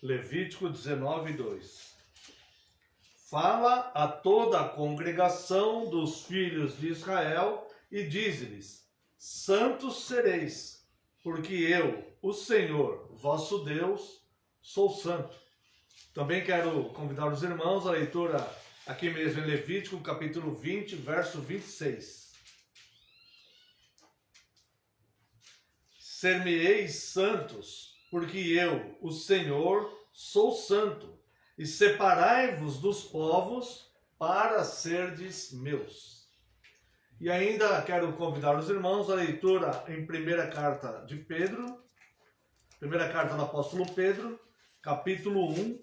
Levítico 19:2. Fala a toda a congregação dos filhos de Israel e dize-lhes: santos sereis, porque eu, o Senhor, vosso Deus, sou santo. Também quero convidar os irmãos à leitura aqui mesmo em Levítico, capítulo 20, verso 26. Ser-me-eis santos, porque eu, o Senhor, sou santo, e separai-vos dos povos para serdes meus. E ainda quero convidar os irmãos à leitura em primeira carta de Pedro, primeira carta do apóstolo Pedro, capítulo 1,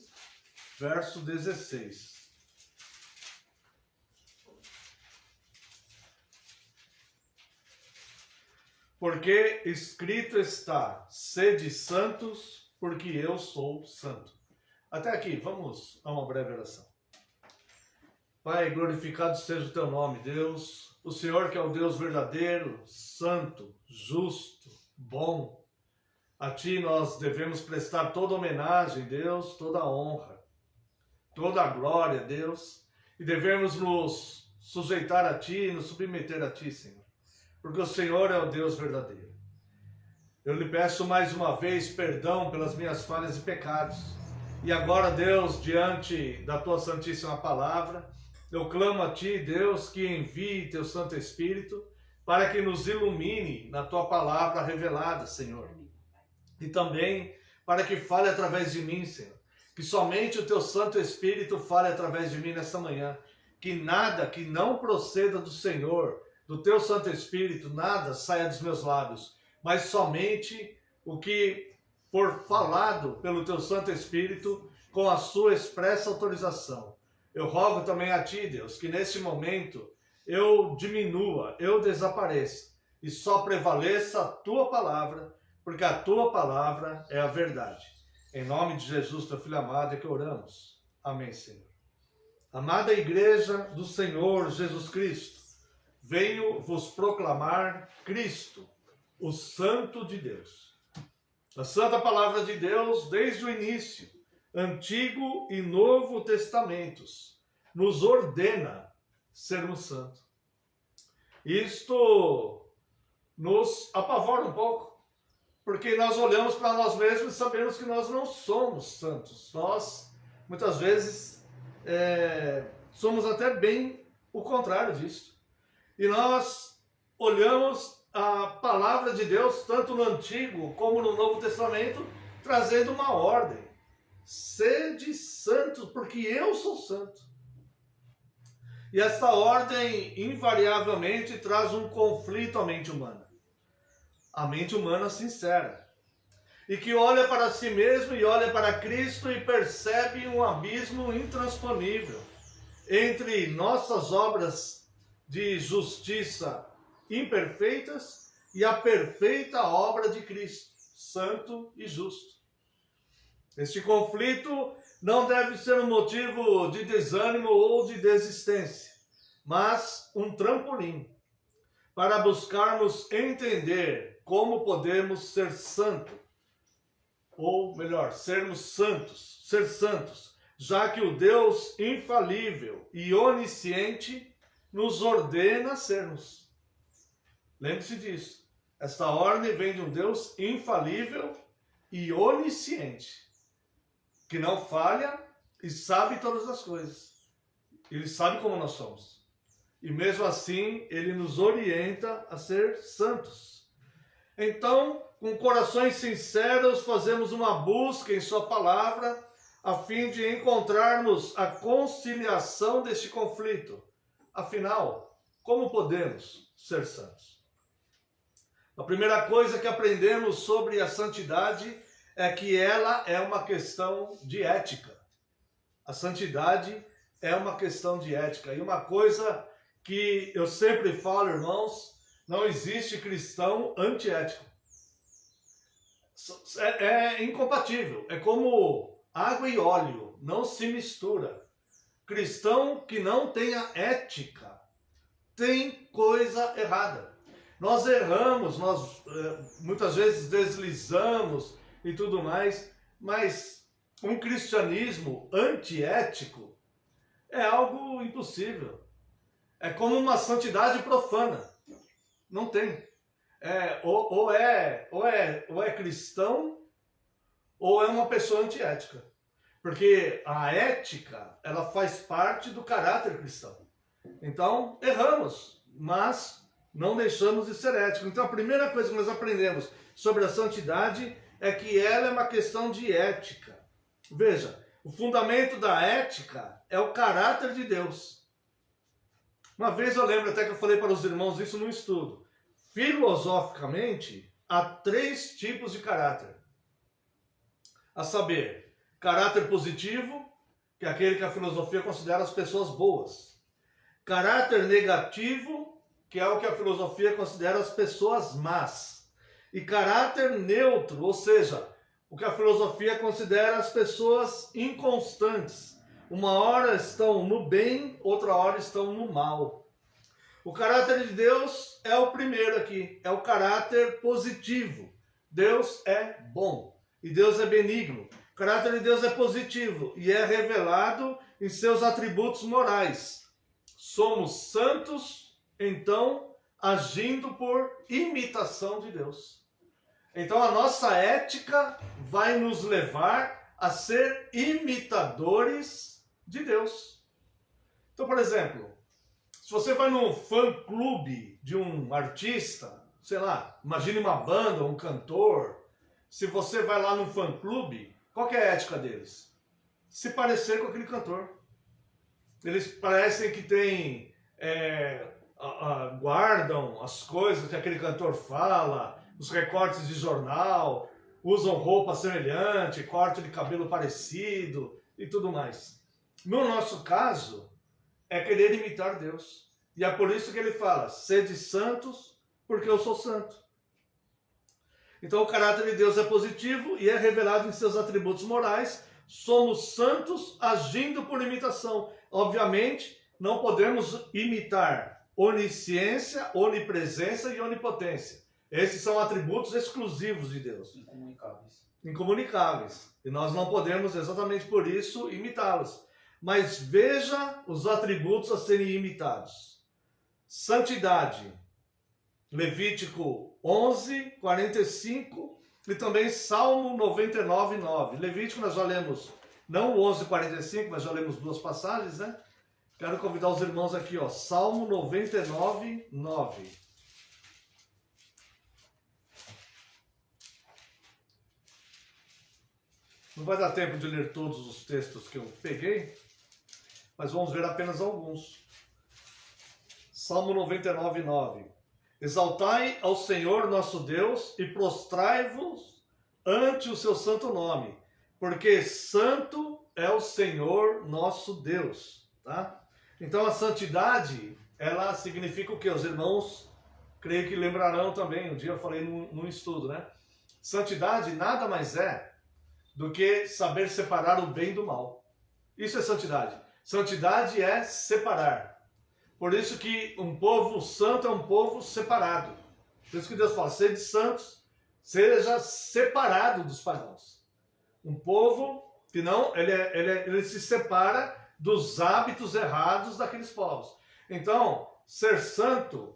verso 16. Porque escrito está: sede santos, porque eu sou santo. Até aqui, vamos a uma breve oração. Pai, glorificado seja o teu nome, Deus. O Senhor que é o Deus verdadeiro, santo, justo, bom. A ti nós devemos prestar toda homenagem, Deus, toda honra, toda glória, Deus. E devemos nos sujeitar a ti e nos submeter a ti, Senhor. Porque o Senhor é o Deus verdadeiro. Eu lhe peço mais uma vez perdão pelas minhas falhas e pecados. E agora, Deus, diante da tua santíssima palavra, eu clamo a ti, Deus, que envie teu Santo Espírito para que nos ilumine na tua palavra revelada, Senhor. E também para que fale através de mim, Senhor. Que somente o teu Santo Espírito fale através de mim nessa manhã. Que nada que não proceda do Senhor, do teu Santo Espírito, nada saia dos meus lábios, mas somente o que for falado pelo teu Santo Espírito com a sua expressa autorização. Eu rogo também a ti, Deus, que neste momento eu diminua, eu desapareça e só prevaleça a tua palavra, porque a tua palavra é a verdade. Em nome de Jesus, teu Filho amado, é que oramos. Amém, Senhor. Amada Igreja do Senhor Jesus Cristo, venho vos proclamar Cristo, o Santo de Deus. A Santa Palavra de Deus, desde o início, Antigo e Novo Testamentos, nos ordena sermos santos. Isto nos apavora um pouco, porque nós olhamos para nós mesmos e sabemos que nós não somos santos. Nós, muitas vezes, somos até bem o contrário disso. E nós olhamos a palavra de Deus, tanto no Antigo como no Novo Testamento, trazendo uma ordem. Sede santos, porque eu sou santo. E esta ordem, invariavelmente, traz um conflito à mente humana. A mente humana sincera. E que olha para si mesmo e olha para Cristo e percebe um abismo intransponível entre nossas obras de justiça imperfeitas e a perfeita obra de Cristo, santo e justo. Este conflito não deve ser um motivo de desânimo ou de desistência, mas um trampolim para buscarmos entender como podemos ser santos, ou melhor, sermos santos, ser santos, já que o Deus infalível e onisciente nos ordena sermos. Lembre-se disso. Esta ordem vem de um Deus infalível e onisciente, que não falha e sabe todas as coisas. Ele sabe como nós somos. E mesmo assim, ele nos orienta a ser santos. Então, com corações sinceros, fazemos uma busca em sua palavra, a fim de encontrarmos a conciliação deste conflito. Afinal, como podemos ser santos? A primeira coisa que aprendemos sobre a santidade é que ela é uma questão de ética. A santidade é uma questão de ética. E uma coisa que eu sempre falo, irmãos, não existe cristão antiético. É incompatível. É como água e óleo, não se mistura. Cristão que não tenha ética tem coisa errada. Nós erramos, nós muitas vezes deslizamos e tudo mais, mas um cristianismo antiético é algo impossível. É como uma santidade profana. Não tem. Ou é cristão ou é uma pessoa antiética. Porque a ética, ela faz parte do caráter cristão. Então, erramos, mas não deixamos de ser éticos. Então, a primeira coisa que nós aprendemos sobre a santidade é que ela é uma questão de ética. Veja, o fundamento da ética é o caráter de Deus. Uma vez eu lembro até que eu falei para os irmãos isso no estudo. Filosoficamente, há 3 tipos de caráter. A saber, caráter positivo, que é aquele que a filosofia considera as pessoas boas. Caráter negativo, que é o que a filosofia considera as pessoas más. E caráter neutro, ou seja, o que a filosofia considera as pessoas inconstantes. Uma hora estão no bem, outra hora estão no mal. O caráter de Deus é o primeiro aqui, é o caráter positivo. Deus é bom e Deus é benigno. O caráter de Deus é positivo e é revelado em seus atributos morais. Somos santos, então, agindo por imitação de Deus. Então a nossa ética vai nos levar a ser imitadores de Deus. Então, por exemplo, se você vai num fã-clube de um artista, sei lá, imagine uma banda, um cantor, se você vai lá num fã-clube, qual que é a ética deles? Se parecer com aquele cantor. Eles parecem que têm, guardam as coisas que aquele cantor fala, os recortes de jornal, usam roupa semelhante, corte de cabelo parecido e tudo mais. No nosso caso, é querer imitar Deus. E é por isso que ele fala, sede santos, porque eu sou santo. Então o caráter de Deus é positivo e é revelado em seus atributos morais. Somos santos agindo por imitação. Obviamente, não podemos imitar onisciência, onipresença e onipotência. Esses são atributos exclusivos de Deus. Incomunicáveis. E nós não podemos, exatamente por isso, imitá-los. Mas veja os atributos a serem imitados. Santidade. Levítico 11, 45 e também Salmo 99, 9. Levítico nós já lemos, não o 11, 45, mas já lemos 2 passagens, né? Quero convidar os irmãos aqui, ó, Salmo 99, 9. Não vai dar tempo de ler todos os textos que eu peguei, mas vamos ver apenas alguns. Salmo 99, 9. Exaltai ao Senhor nosso Deus e prostrai-vos ante o seu santo nome, porque santo é o Senhor nosso Deus. Tá? Então a santidade, ela significa o quê? Os irmãos, creio que lembrarão também, um dia eu falei num estudo, né? Santidade nada mais é do que saber separar o bem do mal. Isso é santidade. Santidade é separar. Por isso que um povo santo é um povo separado. Por isso que Deus fala, sede santos, seja separado dos pagãos. Um povo que não, ele se separa dos hábitos errados daqueles povos. Então, ser santo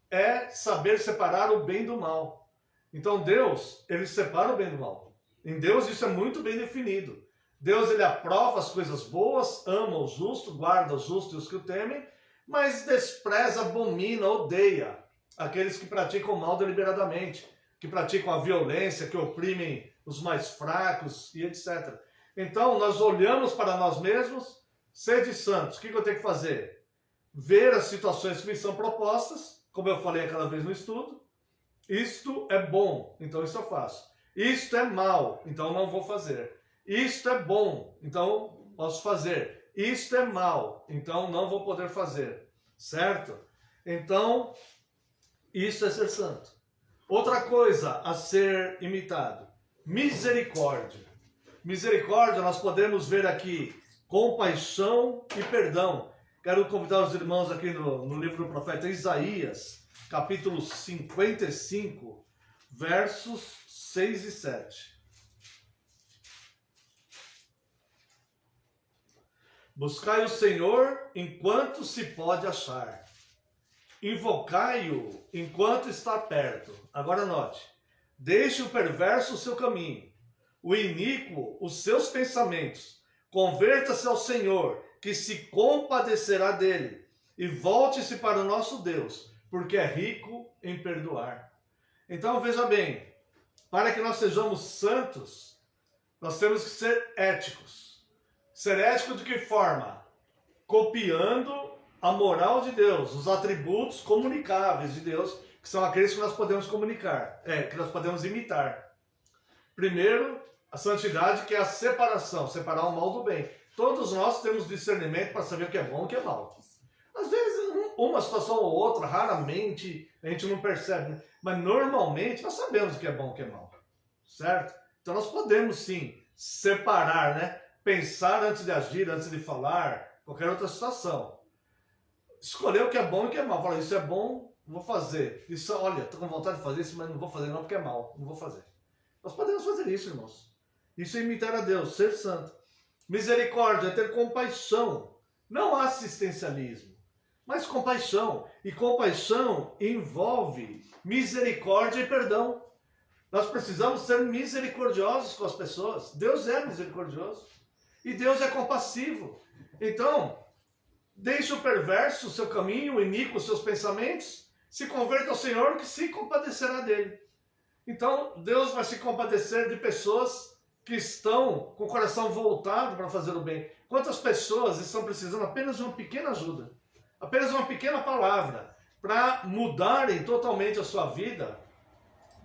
é saber separar o bem do mal. Então Deus, ele separa o bem do mal. Em Deus isso é muito bem definido. Deus, ele aprova as coisas boas, ama o justo, guarda os justos e os que o temem, mas despreza, abomina, odeia aqueles que praticam o mal deliberadamente, que praticam a violência, que oprimem os mais fracos e etc. Então, nós olhamos para nós mesmos, sede santos. O que eu tenho que fazer? Ver as situações que me são propostas, como eu falei aquela vez no estudo. Isto é bom, então isso eu faço. Isto é mal, então não vou fazer. Isto é bom, então posso fazer. Isto é mal, então não vou poder fazer. Certo? Então, isso é ser santo. Outra coisa a ser imitado. Misericórdia. Misericórdia, nós podemos ver aqui compaixão e perdão. Quero convidar os irmãos aqui no livro do profeta Isaías, capítulo 55, versos 6 e 7. Buscai o Senhor enquanto se pode achar. Invocai-o enquanto está perto. Agora note. Deixe o perverso o seu caminho, o iníquo os seus pensamentos. Converta-se ao Senhor, que se compadecerá dele. E volte-se para o nosso Deus, porque é rico em perdoar. Então veja bem, para que nós sejamos santos, nós temos que ser éticos. Ser ético de que forma? Copiando a moral de Deus, os atributos comunicáveis de Deus, que são aqueles que nós podemos comunicar, que nós podemos imitar. Primeiro, a santidade, que é a separação, separar o mal do bem. Todos nós temos discernimento para saber o que é bom e o que é mal. Às vezes, uma situação ou outra, raramente, a gente não percebe, né? Mas normalmente nós sabemos o que é bom e o que é mal, certo? Então nós podemos sim separar, né? Pensar antes de agir, antes de falar, qualquer outra situação. Escolher o que é bom e o que é mal. Falar, isso é bom, vou fazer. Isso, olha, estou com vontade de fazer isso, mas não vou fazer não porque é mal, não vou fazer. Nós podemos fazer isso, irmãos. Isso é imitar a Deus, ser santo. Misericórdia é ter compaixão, não assistencialismo, mas compaixão. E compaixão envolve misericórdia e perdão. Nós precisamos ser misericordiosos com as pessoas. Deus é misericordioso. E Deus é compassivo. Então, deixe o perverso o seu caminho, o iníquo os seus pensamentos, se converta ao Senhor, que se compadecerá dele. Então, Deus vai se compadecer de pessoas que estão com o coração voltado para fazer o bem. Quantas pessoas estão precisando apenas de uma pequena ajuda, apenas uma pequena palavra, para mudarem totalmente a sua vida,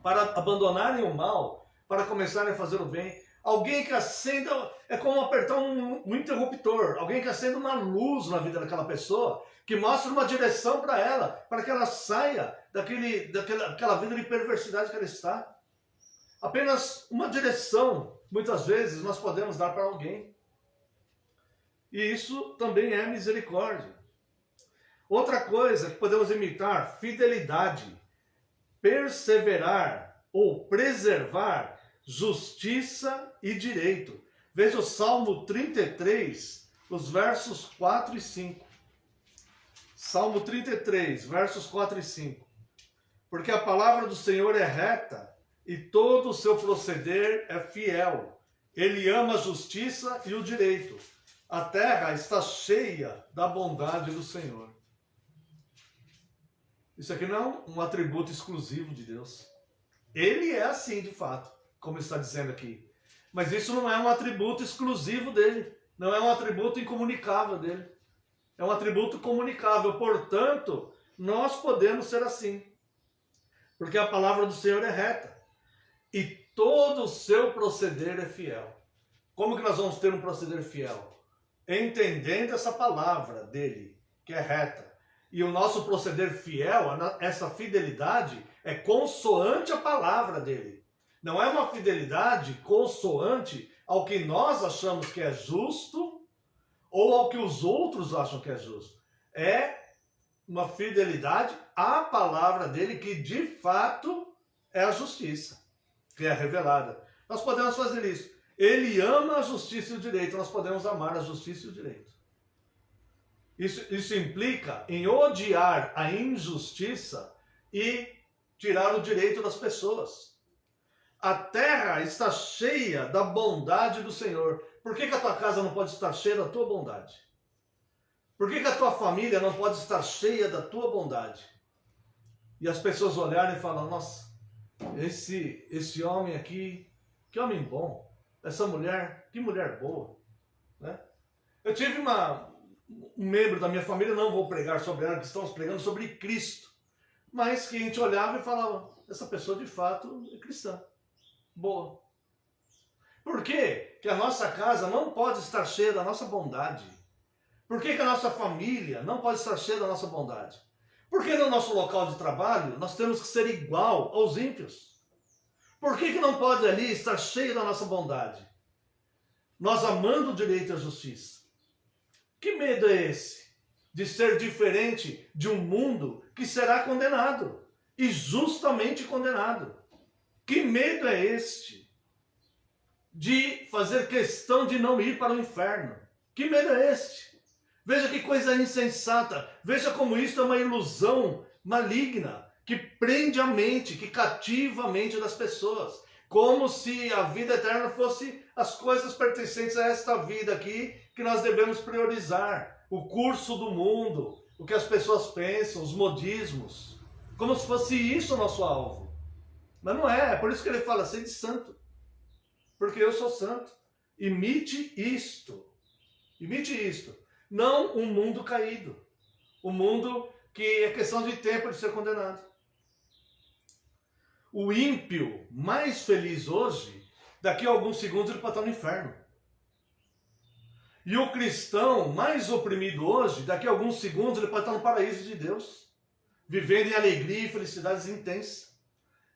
para abandonarem o mal, para começarem a fazer o bem. Alguém que acenda, é como apertar um interruptor, alguém que acenda uma luz na vida daquela pessoa, que mostra uma direção para ela, para que ela saia daquela vida de perversidade que ela está. Apenas uma direção, muitas vezes, nós podemos dar para alguém. E isso também é misericórdia. Outra coisa que podemos imitar, fidelidade, perseverar ou preservar, justiça e direito. Veja o Salmo 33, os versos 4 e 5. Salmo 33, versos 4 e 5. Porque a palavra do Senhor é reta e todo o seu proceder é fiel. Ele ama a justiça e o direito. A terra está cheia da bondade do Senhor. Isso aqui não é um atributo exclusivo de Deus. Ele é assim, de fato, como está dizendo aqui. Mas isso não é um atributo exclusivo dele. Não é um atributo incomunicável dele. É um atributo comunicável. Portanto, nós podemos ser assim. Porque a palavra do Senhor é reta. E todo o seu proceder é fiel. Como que nós vamos ter um proceder fiel? Entendendo essa palavra dele, que é reta. E o nosso proceder fiel, essa fidelidade, é consoante à palavra dele. Não é uma fidelidade consoante ao que nós achamos que é justo ou ao que os outros acham que é justo. É uma fidelidade à palavra dele, que de fato é a justiça, que é revelada. Nós podemos fazer isso. Ele ama a justiça e o direito, nós podemos amar a justiça e o direito. Isso implica em odiar a injustiça e tirar o direito das pessoas. A terra está cheia da bondade do Senhor. Por que a tua casa não pode estar cheia da tua bondade? Por que a tua família não pode estar cheia da tua bondade? E as pessoas olharem e falam, nossa, esse homem aqui, que homem bom. Essa mulher, que mulher boa. Né? Eu tive um membro da minha família, não vou pregar sobre ela, que estamos pregando sobre Cristo. Mas que a gente olhava e falava, essa pessoa de fato é cristã. Boa. Por quê? Que a nossa casa não pode estar cheia da nossa bondade? Por que a nossa família não pode estar cheia da nossa bondade? Por que no nosso local de trabalho nós temos que ser igual aos ímpios? Por que não pode ali estar cheio da nossa bondade? Nós amando o direito e a justiça. Que medo é esse? De ser diferente de um mundo que será condenado. E justamente condenado. Que medo é este? De fazer questão de não ir para o inferno. Que medo é este? Veja que coisa insensata. Veja como isso é uma ilusão maligna que prende a mente, que cativa a mente das pessoas. Como se a vida eterna fosse as coisas pertencentes a esta vida aqui que nós devemos priorizar. O curso do mundo, o que as pessoas pensam, os modismos. Como se fosse isso o nosso alvo. Mas não é, é por isso que ele fala, sede santo. Porque eu sou santo. Imite isto. Imite isto. Não um mundo caído. Um mundo que é questão de tempo de ser condenado. O ímpio mais feliz hoje, daqui a alguns segundos ele pode estar no inferno. E o cristão mais oprimido hoje, daqui a alguns segundos ele pode estar no paraíso de Deus. Vivendo em alegria e felicidades intensas.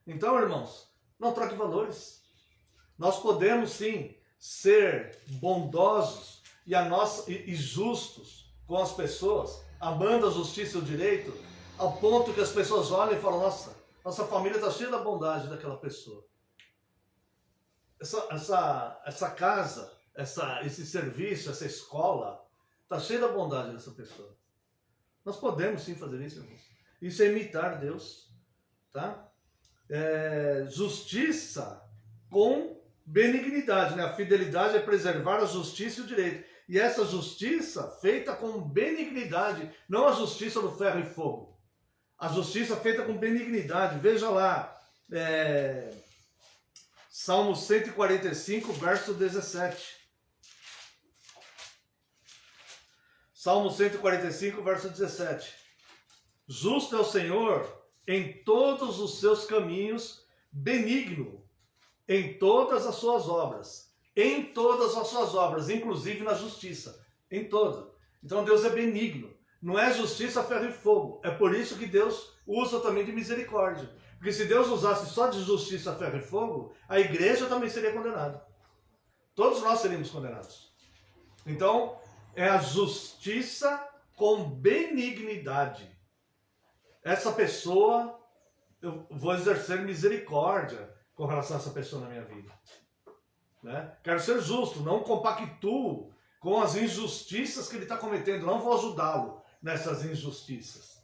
Então, irmãos, não troque valores. Nós podemos sim ser bondosos e justos com as pessoas, amando a justiça e o direito, ao ponto que as pessoas olham e falam, nossa família está cheia da bondade daquela pessoa. Essa casa, esse serviço, essa escola, está cheia da bondade dessa pessoa. Nós podemos sim fazer isso, irmãos. Isso é imitar Deus. Tá? Justiça com benignidade, né? A fidelidade é preservar a justiça e o direito. E essa justiça feita com benignidade, não a justiça do ferro e fogo. A justiça feita com benignidade. Veja lá, Salmo 145, verso 17. Salmo 145, verso 17. Justo é o Senhor em todos os seus caminhos, benigno em todas as suas obras. Em todas as suas obras, inclusive na justiça. Em todas. Então Deus é benigno. Não é justiça, ferro e fogo. É por isso que Deus usa também de misericórdia. Porque se Deus usasse só de justiça, ferro e fogo, a igreja também seria condenada. Todos nós seríamos condenados. Então, é a justiça com benignidade. Essa pessoa, eu vou exercer misericórdia com relação a essa pessoa na minha vida. Né? Quero ser justo, não compactuo com as injustiças que ele está cometendo, não vou ajudá-lo nessas injustiças.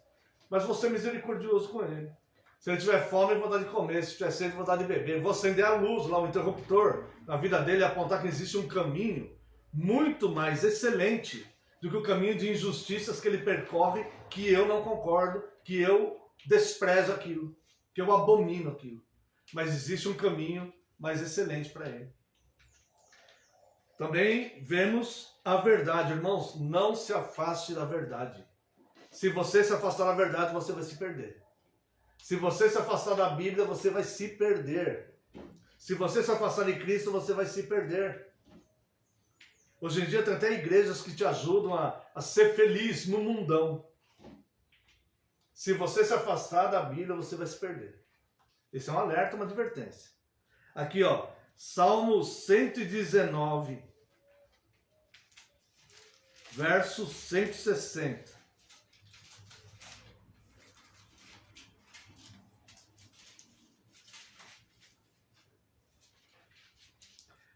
Mas vou ser misericordioso com ele. Se ele tiver fome, eu vou dar de comer, se tiver sede, eu vou dar de beber. Vou acender a luz lá, o interruptor na vida dele e apontar que existe um caminho muito mais excelente do que o caminho de injustiças que ele percorre, que eu não concordo, que eu desprezo aquilo, que eu abomino aquilo. Mas existe um caminho mais excelente para ele. Também vemos a verdade, irmãos, não se afaste da verdade. Se você se afastar da verdade, você vai se perder. Se você se afastar da Bíblia, você vai se perder. Se você se afastar de Cristo, você vai se perder. Hoje em dia tem até igrejas que te ajudam a ser feliz no mundão. Se você se afastar da Bíblia, você vai se perder. Esse é um alerta, uma advertência. Aqui, ó, Salmo 119, verso 160.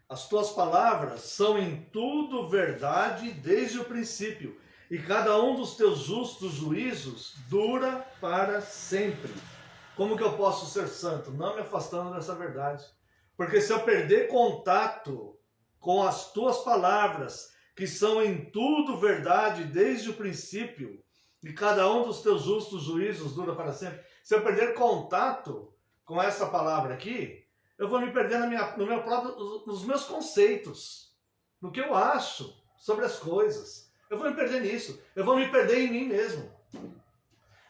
As tuas palavras são em tudo verdade desde o princípio, e cada um dos teus justos juízos dura para sempre. Como que eu posso ser santo? Não me afastando dessa verdade. Porque se eu perder contato com as tuas palavras, que são em tudo verdade desde o princípio, e cada um dos teus justos juízos dura para sempre, se eu perder contato com essa palavra aqui, eu vou me perder nos meus conceitos, no que eu acho sobre as coisas. Eu vou me perder nisso. Eu vou me perder em mim mesmo.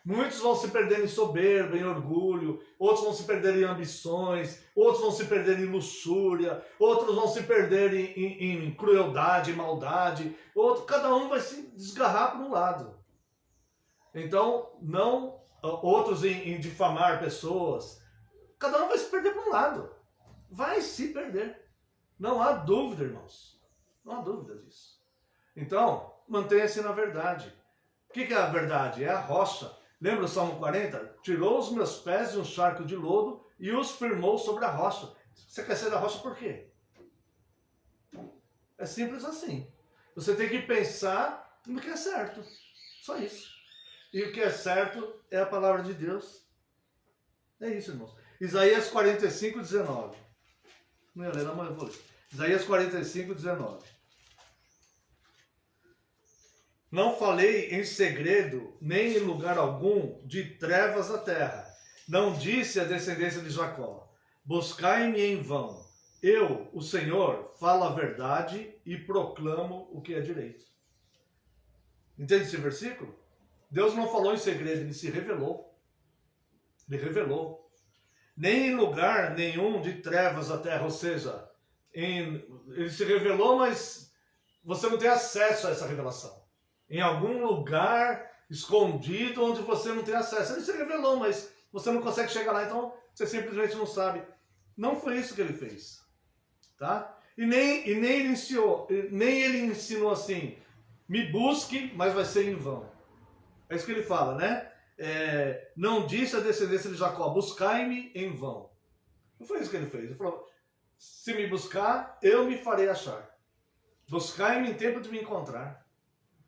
Muitos vão se perder em soberba, em orgulho. Outros vão se perder em ambições. Outros vão se perder em luxúria. Outros vão se perder em crueldade, maldade. Cada um vai se desgarrar para um lado. Então, outros em difamar pessoas. Cada um vai se perder para um lado. Vai se perder. Não há dúvida, irmãos. Não há dúvida disso. Então, mantenha-se na verdade. O que é a verdade? É a rocha. Lembra o Salmo 40? Tirou os meus pés de um charco de lodo e os firmou sobre a rocha. Você quer ser da rocha por quê? É simples assim. Você tem que pensar no que é certo. Só isso. E o que é certo é a palavra de Deus. É isso, irmãos. Isaías 45, 19. Não ia ler, não, mas eu vou ler. Isaías 45, 19. Não falei em segredo, nem em lugar algum, de trevas à terra. Não disse à descendência de Jacó: buscai-me em vão. Eu, o Senhor, falo a verdade e proclamo o que é direito. Entende esse versículo? Deus não falou em segredo, ele se revelou. Ele revelou. Nem em lugar nenhum de trevas à terra, ou seja, ele se revelou, mas você não tem acesso a essa revelação. Em algum lugar escondido onde você não tem acesso. Ele se revelou, mas você não consegue chegar lá, então você simplesmente não sabe. Não foi isso que ele fez. Tá? E nem ele ensinou assim: me busque, mas vai ser em vão. É isso que ele fala, né? Não disse a descendência de Jacó: buscai-me em vão. Não foi isso que ele fez. Ele falou: se me buscar, eu me farei achar. Buscai-me em tempo de me encontrar.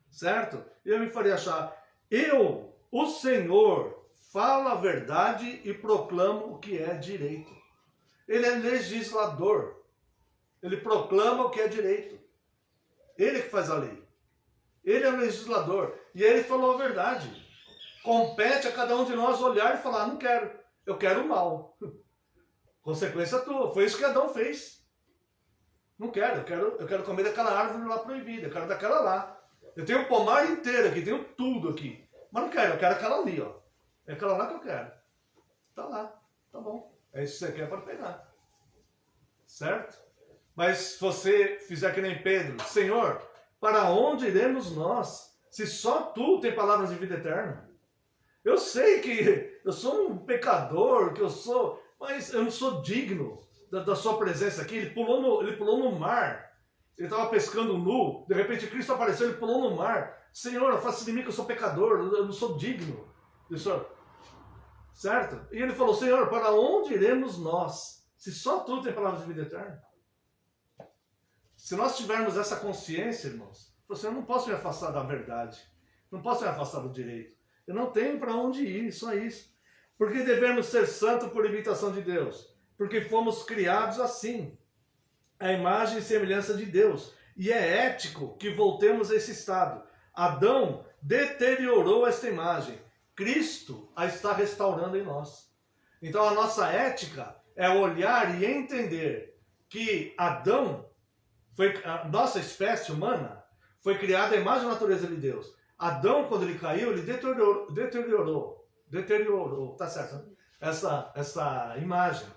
Certo? Eu me farei achar. Eu, o Senhor, falo a verdade e proclamo o que é direito. Ele é legislador. Ele proclama o que é direito. Ele que faz a lei. Ele é o legislador. E ele falou a verdade. Compete a cada um de nós olhar e falar: não quero. Eu quero o mal. Consequência tua. Foi isso que Adão fez. Não quero. Eu quero comer daquela árvore lá proibida. Eu quero daquela lá. Eu tenho o pomar inteiro aqui. Tenho tudo aqui. Mas não quero. Eu quero aquela ali, ó. É aquela lá que eu quero. Tá lá. Tá bom. É isso que você quer para pegar. Certo? Mas se você fizer que nem Pedro: Senhor, para onde iremos nós, se só Tu tem palavras de vida eterna? Eu sei que eu sou um pecador, mas eu não sou digno da Sua presença aqui. Ele pulou no mar. Ele estava pescando nu, de repente Cristo apareceu, ele pulou no mar. Senhor, faça de mim que eu sou pecador, eu não sou digno. Certo? E ele falou: Senhor, para onde iremos nós, se só Tu tem palavras de vida eterna? Se nós tivermos essa consciência, irmãos, eu não posso me afastar da verdade, não posso me afastar do direito. Eu não tenho para onde ir, só isso. Porque devemos ser santos por imitação de Deus? Porque fomos criados assim, a imagem e semelhança de Deus. E é ético que voltemos a esse estado. Adão deteriorou esta imagem. Cristo a está restaurando em nós. Então a nossa ética é olhar e entender que Adão, a nossa espécie humana, foi criada à imagem e natureza de Deus. Adão, quando ele caiu, ele deteriorou, tá certo? Né? Essa imagem.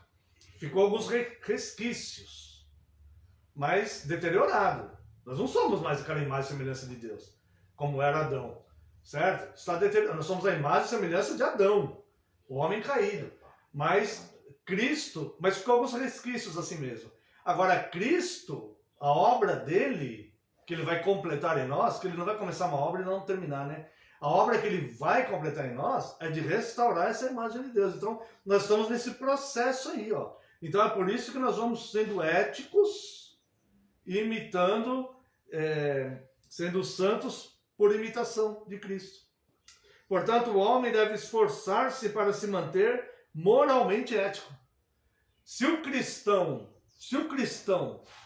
Ficou alguns resquícios, mas deteriorado. Nós não somos mais aquela imagem e semelhança de Deus, como era Adão, certo? Está deteriorado. Nós somos a imagem e semelhança de Adão, o homem caído. Mas ficou alguns resquícios assim mesmo. Agora, Cristo, a obra dele, que ele vai completar em nós, que ele não vai começar uma obra e não terminar, né? A obra que ele vai completar em nós é de restaurar essa imagem de Deus. Então, nós estamos nesse processo aí, ó. Então, é por isso que nós vamos sendo éticos, imitando, sendo santos por imitação de Cristo. Portanto, o homem deve esforçar-se para se manter moralmente ético. Se o cristão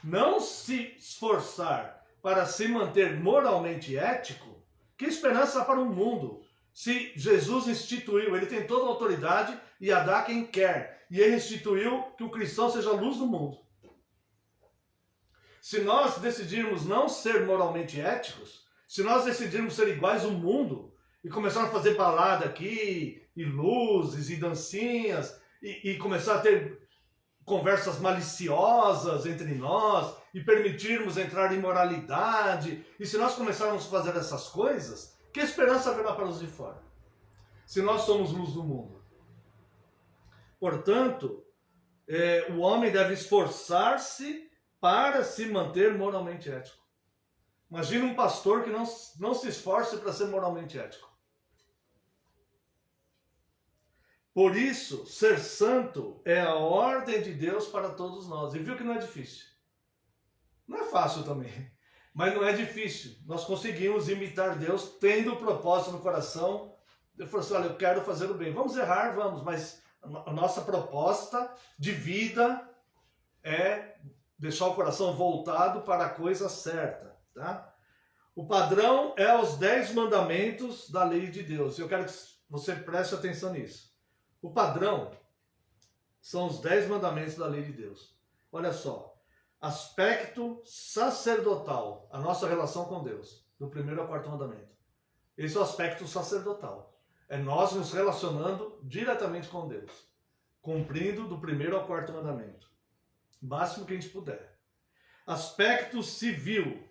não se esforçar para se manter moralmente ético, que esperança para o mundo? Se Jesus instituiu, ele tem toda a autoridade e a dá quem quer. E ele instituiu que o cristão seja a luz do mundo. Se nós decidirmos não ser moralmente éticos, se nós decidirmos ser iguais ao mundo, e começarmos a fazer balada aqui, e luzes, e dancinhas, e começar a ter conversas maliciosas entre nós, e permitirmos entrar em imoralidade, e se nós começarmos a fazer essas coisas, que esperança haverá para os de fora? Se nós somos luz do mundo. Portanto, o homem deve esforçar-se para se manter moralmente ético. Imagina um pastor que não se esforce para ser moralmente ético. Por isso, ser santo é a ordem de Deus para todos nós. E viu que não é difícil. Não é fácil também. Mas não é difícil. Nós conseguimos imitar Deus tendo o propósito no coração. Eu falei assim, olha, eu quero fazer o bem. Vamos errar, vamos, mas a nossa proposta de vida é deixar o coração voltado para a coisa certa, tá? O padrão é os 10 mandamentos da lei de Deus. Eu quero que você preste atenção nisso. O padrão são os 10 mandamentos da lei de Deus. Olha só, aspecto sacerdotal, a nossa relação com Deus, do primeiro ao quarto mandamento. Esse é o aspecto sacerdotal. É nós nos relacionando diretamente com Deus, cumprindo do primeiro ao quarto mandamento, o máximo que a gente puder. Aspecto civil,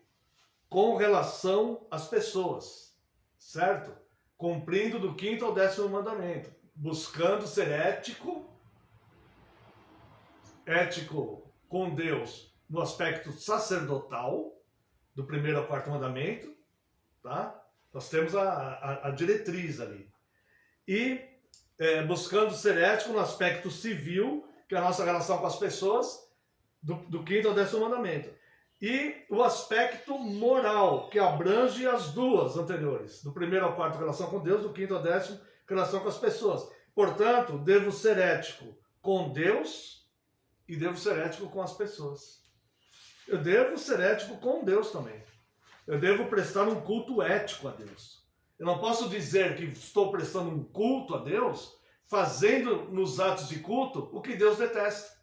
com relação às pessoas, certo? Cumprindo do quinto ao 10º mandamento, buscando ser ético com Deus no aspecto sacerdotal, do primeiro ao quarto mandamento, tá? Nós temos a diretriz ali. E buscando ser ético no aspecto civil, que é a nossa relação com as pessoas, do quinto ao 10º mandamento. E o aspecto moral, que abrange as duas anteriores, do primeiro ao quarto, relação com Deus, do quinto ao 10º, relação com as pessoas. Portanto, devo ser ético com Deus e devo ser ético com as pessoas. Eu devo ser ético com Deus também. Eu devo prestar um culto ético a Deus. Eu não posso dizer que estou prestando um culto a Deus, fazendo nos atos de culto o que Deus detesta.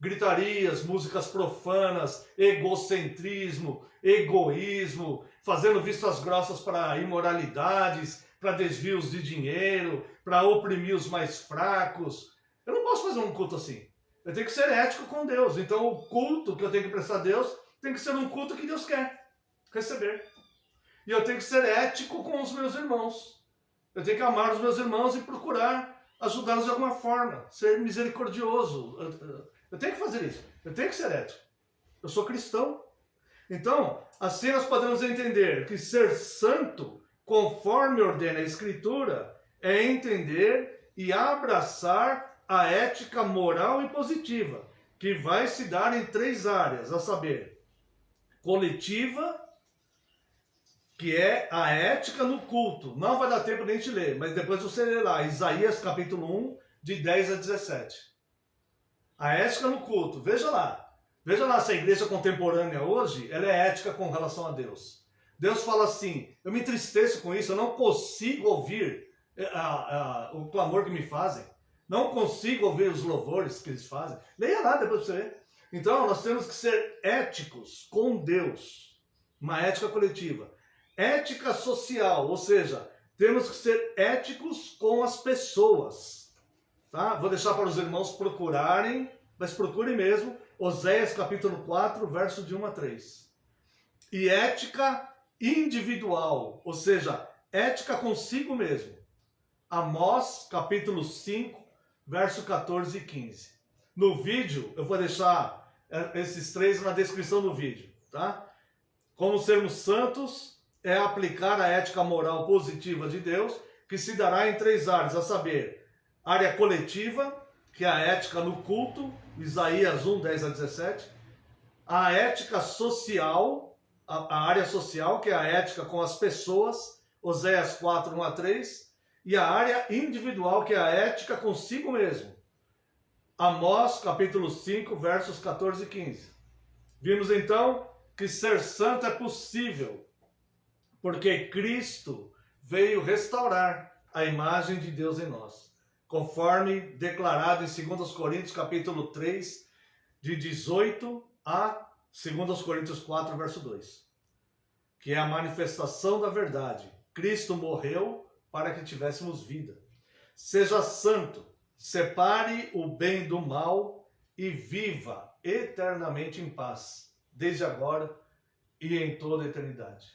Gritarias, músicas profanas, egocentrismo, egoísmo, fazendo vistas grossas para imoralidades, para desvios de dinheiro, para oprimir os mais fracos. Eu não posso fazer um culto assim. Eu tenho que ser ético com Deus. Então o culto que eu tenho que prestar a Deus tem que ser um culto que Deus quer receber. E eu tenho que ser ético com os meus irmãos. Eu tenho que amar os meus irmãos e procurar ajudá-los de alguma forma, ser misericordioso. Eu tenho que fazer isso. Eu tenho que ser ético. Eu sou cristão. Então, assim nós podemos entender que ser santo, conforme ordena a Escritura, é entender e abraçar a ética moral e positiva, que vai se dar em 3 áreas, a saber, coletiva, que é a ética no culto. Não vai dar tempo de a gente ler, mas depois você lê lá, Isaías capítulo 1, de 10 a 17. A ética no culto, veja lá se a igreja contemporânea hoje, ela é ética com relação a Deus. Deus fala assim, eu me entristeço com isso, eu não consigo ouvir o clamor que me fazem, não consigo ouvir os louvores que eles fazem. Leia lá depois pra você ver. Então nós temos que ser éticos com Deus, uma ética coletiva. Ética social, ou seja, temos que ser éticos com as pessoas. Tá? Vou deixar para os irmãos procurarem, mas procurem mesmo, Oséias capítulo 4, verso de 1 a 3. E ética individual, ou seja, ética consigo mesmo. Amós capítulo 5, verso 14 e 15. No vídeo, eu vou deixar esses 3 na descrição do vídeo. Tá? Como sermos santos é aplicar a ética moral positiva de Deus, que se dará em 3 áreas, a saber, área coletiva, que é a ética no culto, Isaías 1, 10 a 17. A ética social, a área social, que é a ética com as pessoas, Oséias 4, 1 a 3. E a área individual, que é a ética consigo mesmo, Amós capítulo 5, versos 14 e 15. Vimos então que ser santo é possível, porque Cristo veio restaurar a imagem de Deus em nós, conforme declarado em 2 Coríntios capítulo 3, de 18 a 2 Coríntios 4, verso 2, que é a manifestação da verdade. Cristo morreu para que tivéssemos vida. Seja santo, separe o bem do mal e viva eternamente em paz, desde agora e em toda a eternidade.